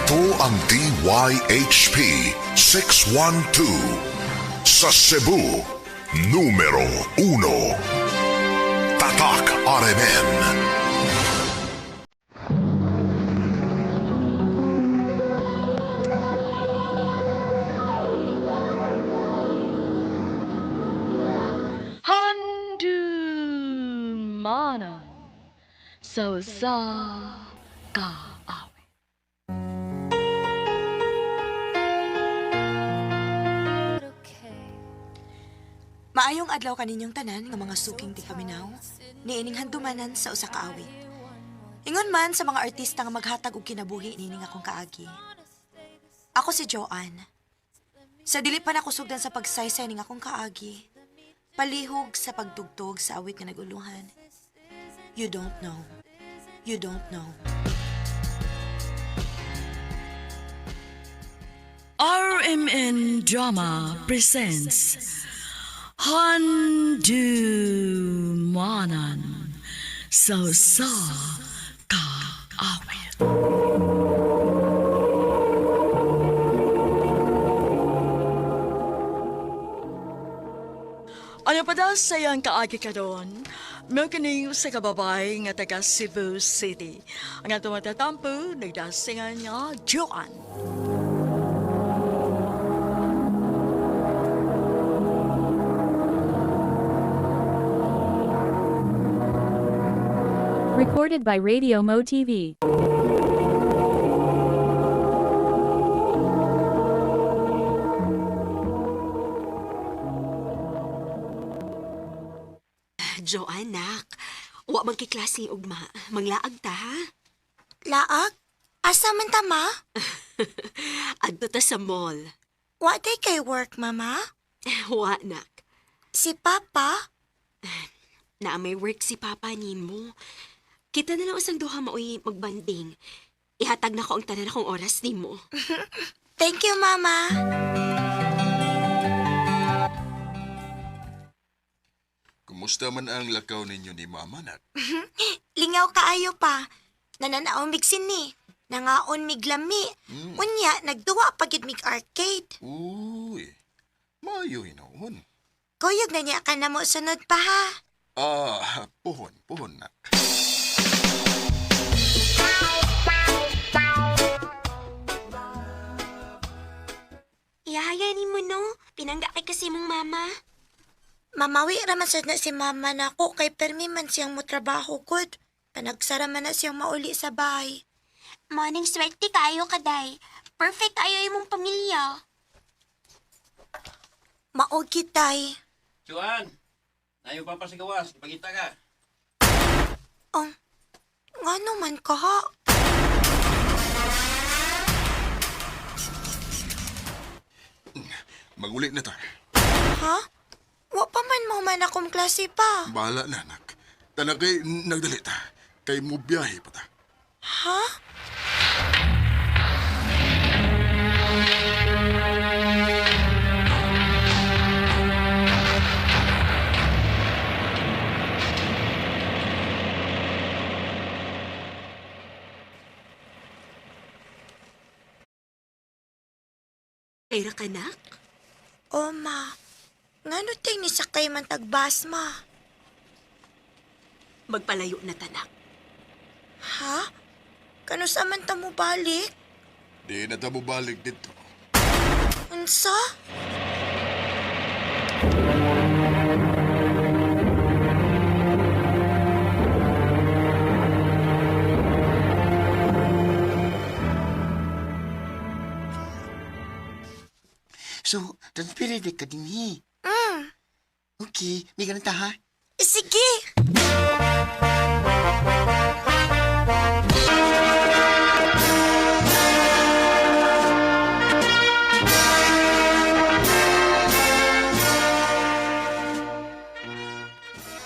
Ito ang DYHP 612 sa Cebu, numero 1. Tatak RMN. Handumanan sa kaawit. Maayong adlaw kaninyong tanan nga mga suking tipaminaw, niining handumanan sa usa ka awit. Ingon man sa mga artista nga maghatag og kinabuhi nining akong kaagi. Ako si Joanne. Sa dili pa nako sugdan sa pagsaysay ning akong kaagi, palihog sa pagtugtog sa awit nga naguluhan. You don't know. You don't know. RMN Drama presents Handumanan sa kaawit. Ano pa daw sayang kaagi ka doon? May kaning sa kababay nga taga Cebu City. Ang atong matatampo, nagdasingan nga Joanne. Recorded by Radio Mo TV. Joanne, nak. Wa man kay klase ugma. Manglaag ta, ha? Laag? Asa man ta, ma? Adto ta sa mall. Wa day kay work, mama? Wa, nak. Si Papa? Na may work si Papa nimo. Kita na lang usang duha maoy magbanding. Ihatag na ko ang tanan akong oras nimo. Thank you, Mama. Kumusta man ang lakaw ninyo ni Mama, nak? Lingaw kaayo pa. Nananaon mig sini. Nangaon mig lami. Unya, nagduwa pagid mig arcade. Uy, mayo hinoon. Kuyog na niya ka na mo sunod pa ha. Puhon, nak. Ihaya nimo no. Pinangga kay kasi mong mama. Mamawi raman sad na si Mama nako kay permi man siyang motrabaho gud. Panagsara man na siyang mauli sa bahay. Maning swerte kayo kaday. Perfect kayo imong pamilya. Maog kitay. Juan, nayo pa pa sa gawas, ipagita ka. Nga naman ka ha. Magulit na ta. Ha? Wa pa man mo man akong klase pa. Bahala na, nak. Tanakay nagdali ta. Kay mo biyahe pa ta. Ha? Kayra ka, nak? O ma, ngano ting ni sakay man tagbas ma? Magpalayo na tanak. Ha? Kano sa man ta mo balik? Di na ta mo balik dito. Unsa? So, transparent ka din eh. Okay, may ganun ta ha? Sige!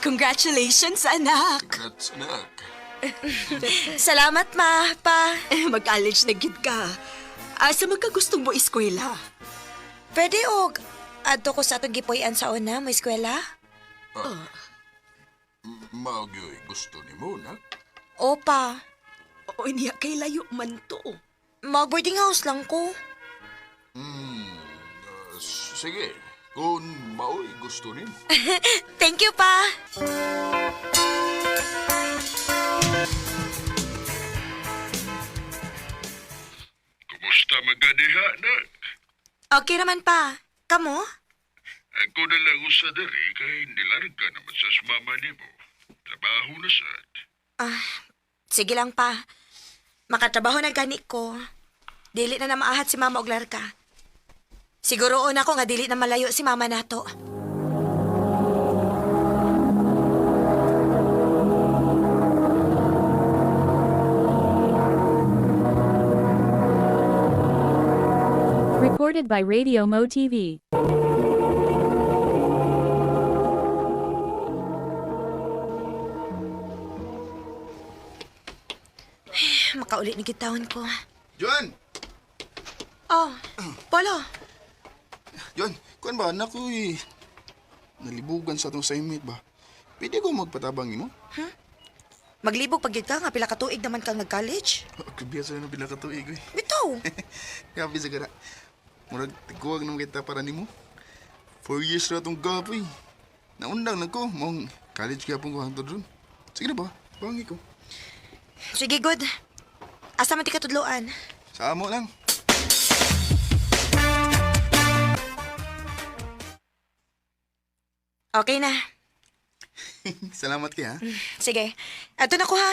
Congratulations, anak! Congrats, nak. Salamat ma, pa. Mag-college na gid ka. Asa magkagustong mo eskwela? Pwede og, adto ko sa atong gipuy-an sa una, may eskwela? Maagyo'y gusto ni mo, nak. Opa. O niya kay layo man to. Mag-boarding house lang ko. Sige, kung mao'y gusto nimo. Thank you, pa. Kumusta magadiha, nak? Okay naman, pa. Kamu? Ako na lang sa diri kay nilarga naman sa mama nimo. Trabaho na sad. Sige lang, pa. Makatrabaho na gani ko. Dili na maahat si mama og larga. Siguroon ako nga dili na malayo si mama nato. Recorded by Radio Mo TV. Makaulit ni gitawon ko. Juan! Oh, Polo. Juan, kuan ba? Anak ko nalibugan sa itong assignment ba? Pwede ko magpatabang mo? Maglibog pag ka nga pila ka tuig naman kang nag-college. Kabiyasa na pila ka tuig eh. Bitaw. Kapi sa gara. Murag tiguag nung kita para nimo. 4 years na itong gapoy. Naundang na ko. Mong college kaya pong kuhang to dun. Sige na ba? Bangi ko. Sige, good. Asa man ti katudloan? Sa amo lang. Okay na. Salamat kaya. Sige. Ato na ko ha.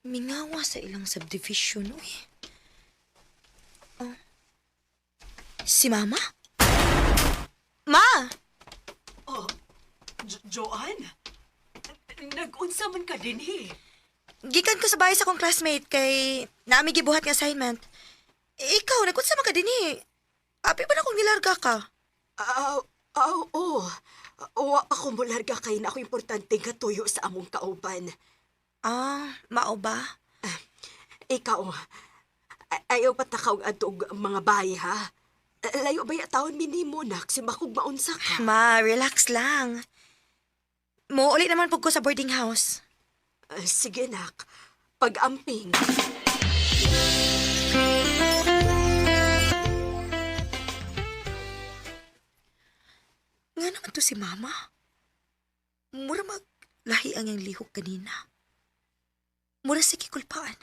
Mingawa sa ilang subdivision, uy. Oh. Si Mama? Ma! Joan? Nag-unsa man ka din, Gikan ko sa bahay sa kong classmate kay naami gibuhat nga assignment. Ikaw, nag-unsa man ka din Api ba na kung nilarga ka? Oo. Wa ako mo larga kay na ako importante nga tuyo sa among kauban. Mao ba? Ikaw, ayaw patakaw atog mga bahay, ha? Layo ba ya taon minimo, nak? Si makog maunsa ka. Ma, relax lang. Muulit naman po ko sa boarding house. Sige, nak. Pag-amping. Nga naman to si Mama. Mura maglahi ang yung lihok kanina. Mura si kikulpaan.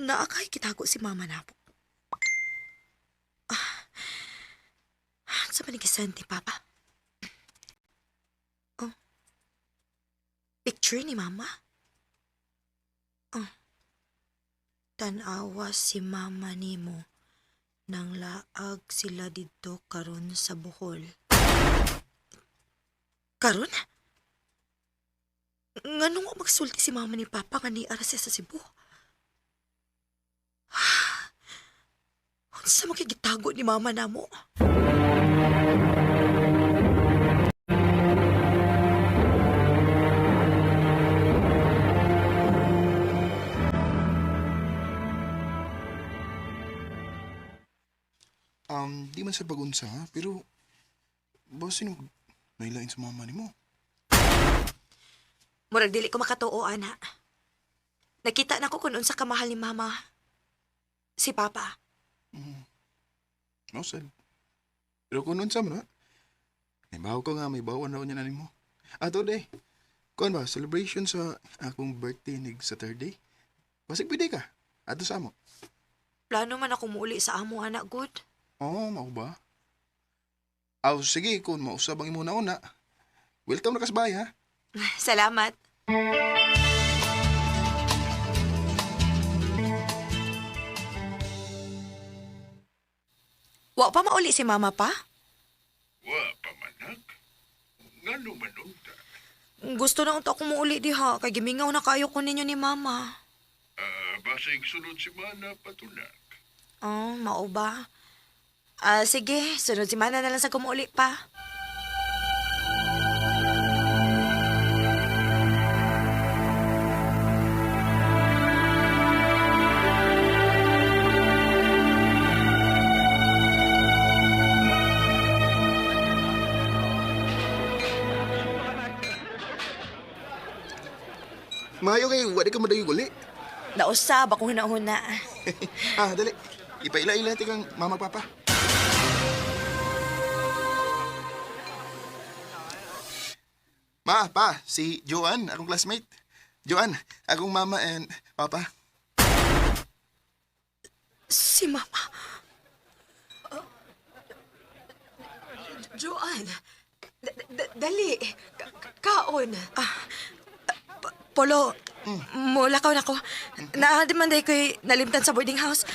Naakay kitago si Mama na po. Sa manigisan ni Papa? Oh. Picture ni Mama? Oh. Tanawa si Mama nimo nang laag sila dito karon sa Bohol. Karon? Nganong magsulti si Mama ni Papa nga ni Arase sa Cebu? Unsa makikitago ni Mama namo? Di man sa pagunsa, pero basta sino nailain sa mama ni mo? Murag dili ko makatuo, ana. Nakita na ko kung unsa kamahal ni Mama. Si Papa. No, sad. Pero kung nun sa mo na, may baho ko nga, may bawan raw niya na ni mo. Ato day, kuan ba, celebration sa akong birthday nig Saturday? Basig pwede ka, ato sa mo. Plano man ako muuli sa amo, anak, good. Oo, mao ba? Sige, kung mausab ang imo na una, welcome na kasbay, ha? Salamat. Wa pa mauli si Mama pa? Wa pamanak. Ngano manunta? Gusto na unta ako muuli diha, kay gimingaw na kayo ko ninyo ni Mama. Basig sunod si Mana patunak. Mao ba? Sige, sunod si Mana na lang sa kumuuli pa. Mayo kay wala ka madayo uli. Nausab akong hunahuna. Dali. Ipaila-ila ti kang mama papa. Ma, pa, si Joanne, akong classmate. Joanne, akong mama and papa. Si Mama. Joanne, dali. Kaon. Polo, mulakaw na ko. Naadimanday ko'y nalimtan sa boarding house.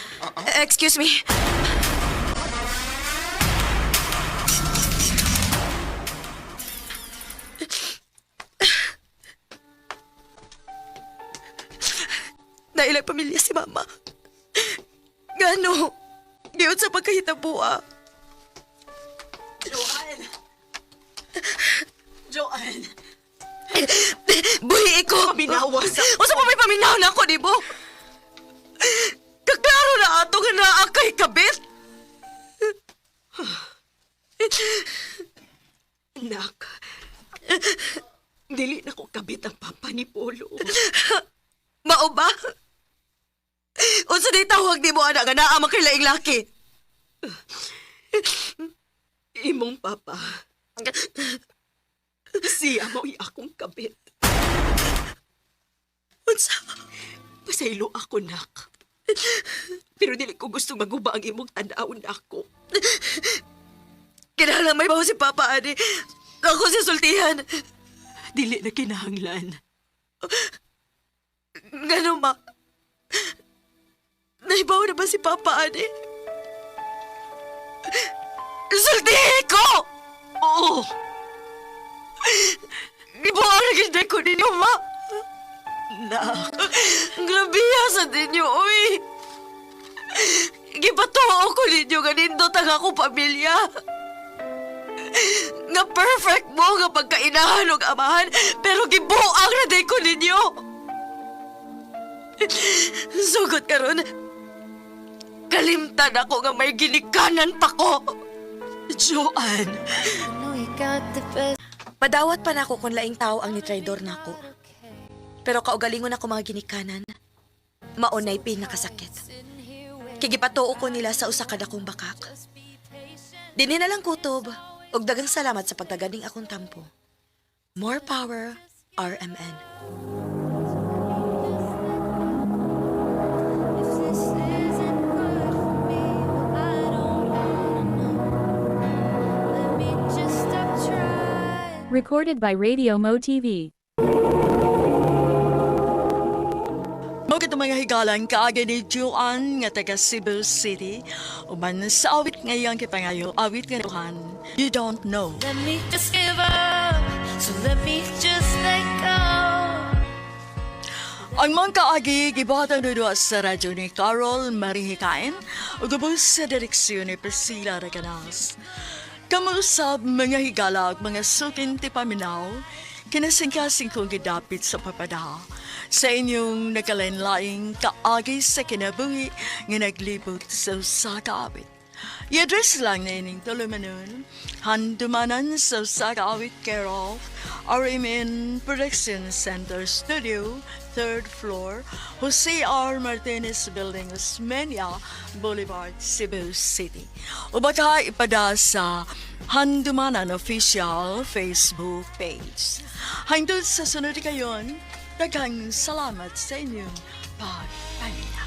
Excuse me. Nailang pamilya si Mama. Gano? Giyon sa pagkahitabo. Joanne, Buhi ko! Paminawa sa... Usa pa may paminaw na ako, di mo? Kaklaro na ato nga naa kay kabit! Nak, dili na ko kabit ang papa ni Polo. Mao ba? Unsa di tawag di mo anak nga naa makilaing laki? Imong papa. Siya mo'y akong kabit. Unsa? Pasaylo ako, nak. Pero dili ko gusto maguba ang imong tanaw na ako. Kinahanglan may baho si Papa, Ani. Ako si sultihan. Dili na kinahanglan. Ngano, ma? Naibaw na ba si Papa, Ani? Sultihin ko! Oo! Ibuang nagigday ko ninyo, ma. Nak, Grabiya sa ninyo, uy. Gipatuo ko ninyo nga nindot ang ako pamilya. Nga perfect mo nga pagkainahan og amahan, pero gibuang na day ko ninyo. Sugot karon. Kalimtan ako nga may ginikanan pa ko. Joanne, Madawat pa na ako kung laing tao ang nitraidor na ako. Pero kaugalingon ako mga ginikanan, maunay pinakasakit. Kigipatuo ko nila sa usa ka dakong bakak. Dini na lang kutob, ug dagang salamat sa pagtaganing akong tampo. More power, RMN. Recorded by Radio Mo TV. Mo kito mga higalan kaagi ni Joanne nga taga Cebu City. Uban sa awit ngayon kipangayo, awit nga Tuhan, You Don't Know. Let me just give up, so let me just let go. Ang mga kaagi, gibuhatan doon sa radyo ni Carol Marihikain o gabos sa direksyon ni Priscilla Reganas. Kamusab mga higala at mga sukin ti paminaw, kinasingkasing kong gidapit sa papadaha sa inyong nakalenlaing kaagi sa kinabuhi nga naglibot sa usa ka awit. I-address lang na ining tulumanon, handumanan sa usa ka awit care of RMN Production Center Studio, 3rd floor, Jose R. Martinez Building, Osmeña Boulevard, Cebu City. O baka ipada sa Handumanan Official Facebook page. Hangtod sa sunod kayon, daghang salamat sa inyong pagpaminaw.